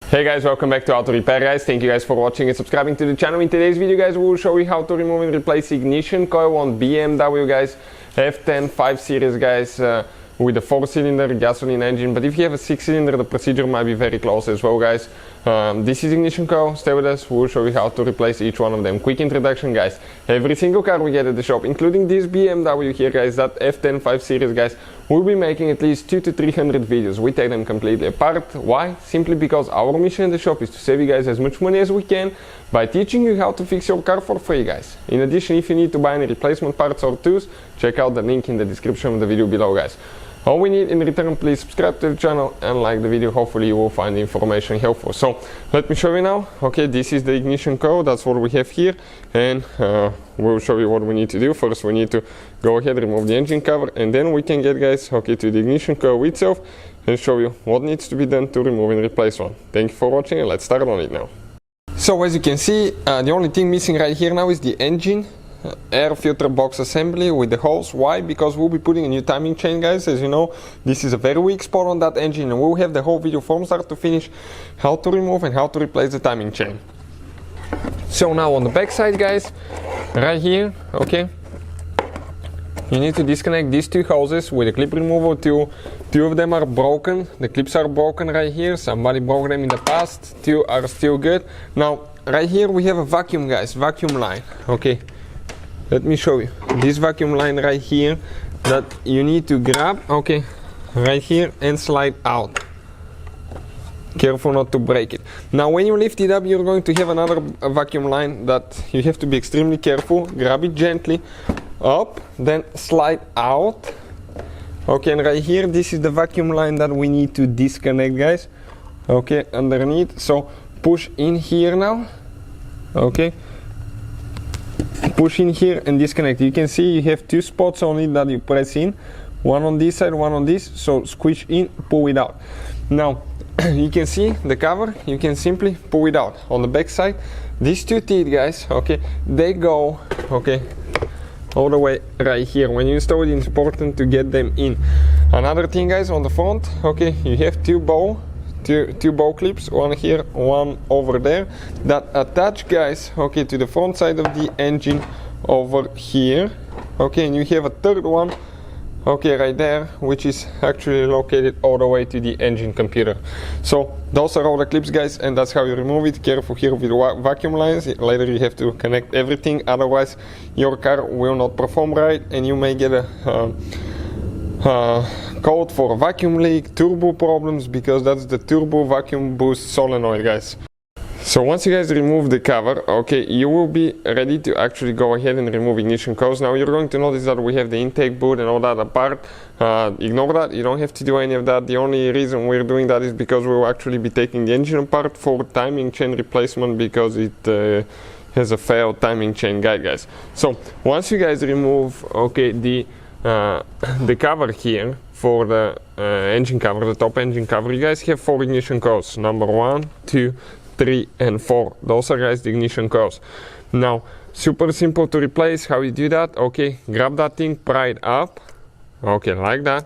Hey guys, welcome back to Auto Repair guys. Thank you guys for watching and subscribing to the channel. In today's video guys, we will show you how to remove and replace ignition coil on BMW guys F10 5 Series guys with a 4-cylinder gasoline engine. But if you have a 6-cylinder, the procedure might be very close as well guys. This is ignition coil. Stay with us, we'll show you how to replace each one of them. Quick introduction guys, every single car we get at the shop, including this BMW here guys, that F10 5 Series guys, we'll be making at least 200 to 300 videos. We take them completely apart. Why? Simply because our mission in the shop is to save you guys as much money as we can by teaching you how to fix your car for free guys. In addition, if you need to buy any replacement parts or tools, check out the link in the description of the video below guys. All we need in return, please subscribe to the channel and like the video. Hopefully you will find the information helpful. So let me show you now. Okay, this is the ignition coil, that's what we have here, and we'll show you what we need to do. First we need to go ahead, remove the engine cover, and then we can get guys, okay, to the ignition coil itself and show you what needs to be done to remove and replace one. Thank you for watching and let's start on it now. So as you can see, the only thing missing right here now is the engine air filter box assembly with the holes. Why? Because we'll be putting a new timing chain guys. As you know, this is a very weak spot on that engine, and we'll have the whole video from start to finish how to remove and how to replace the timing chain. So now on the back side guys, right here, okay, you need to disconnect these two hoses with a clip remover. Two of them are broken, the clips are broken right here, somebody broke them in the past, two are still good. Now right here we have a vacuum guys, vacuum line. Okay, let me show you this vacuum line right here that you need to grab, okay, right here and slide out. Careful not to break it. Now when you lift it up, you're going to have another vacuum line that you have to be extremely careful. Grab it gently up, then slide out. Okay, and right here this is the vacuum line that we need to disconnect guys. Okay, underneath, so push in here now. Okay, push in here and disconnect. You can see you have two spots on it that you press in, one on this side, one on this, so squish in, pull it out. Now you can see the cover, you can simply pull it out. On the back side, these two teeth guys, okay, they go, okay, all the way right here. When you install it, it's important to get them in. Another thing guys, on the front, okay, you have two bow clips, one here, one over there, that attach guys, okay, to the front side of the engine over here. Okay, and you have a third one, okay, right there, which is actually located all the way to the engine computer. So those are all the clips guys, and that's how you remove it. Careful here with vacuum lines, later you have to connect everything, otherwise your car will not perform right and you may get a code for a vacuum leak, turbo problems, because that's the turbo vacuum boost solenoid guys. So once you guys remove the cover, okay, you will be ready to actually go ahead and remove ignition coils. Now you're going to notice that we have the intake boot and all that apart. Ignore that, you don't have to do any of that. The only reason we're doing that is because we'll actually be taking the engine apart for timing chain replacement, because it has a failed timing chain guide guys. So once you guys remove, okay, the cover here for the engine cover, the top engine cover, you guys have 4 ignition coils, number 1, 2, 3 and 4. Those are guys the ignition coils. Now super simple to replace. How you do that? Okay, grab that thing, pry it up, okay, like that.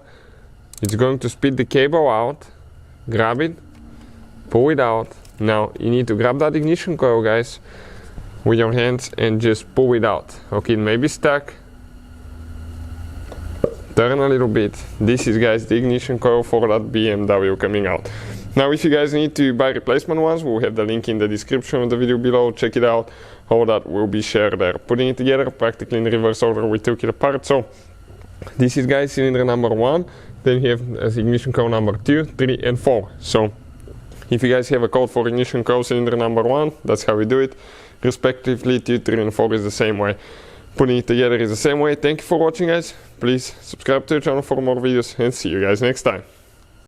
It's going to spit the cable out, grab it, pull it out. Now you need to grab that ignition coil guys with your hands and just pull it out. Okay, it may be stuck, turn a little bit. This is guys the ignition coil for that BMW coming out. Now if you guys need to buy replacement ones, we'll have the link in the description of the video below. Check it out, all that will be shared there. Putting it together practically in reverse order, we took it apart. So this is guys cylinder number 1, then you have ignition coil number 2, 3 and 4. So if you guys have a code for ignition coil cylinder number 1, that's how we do it. Respectively 2, 3 and 4 is the same way. Putting it together is the same way. Thank you for watching guys. Please subscribe to the channel for more videos and see you guys next time.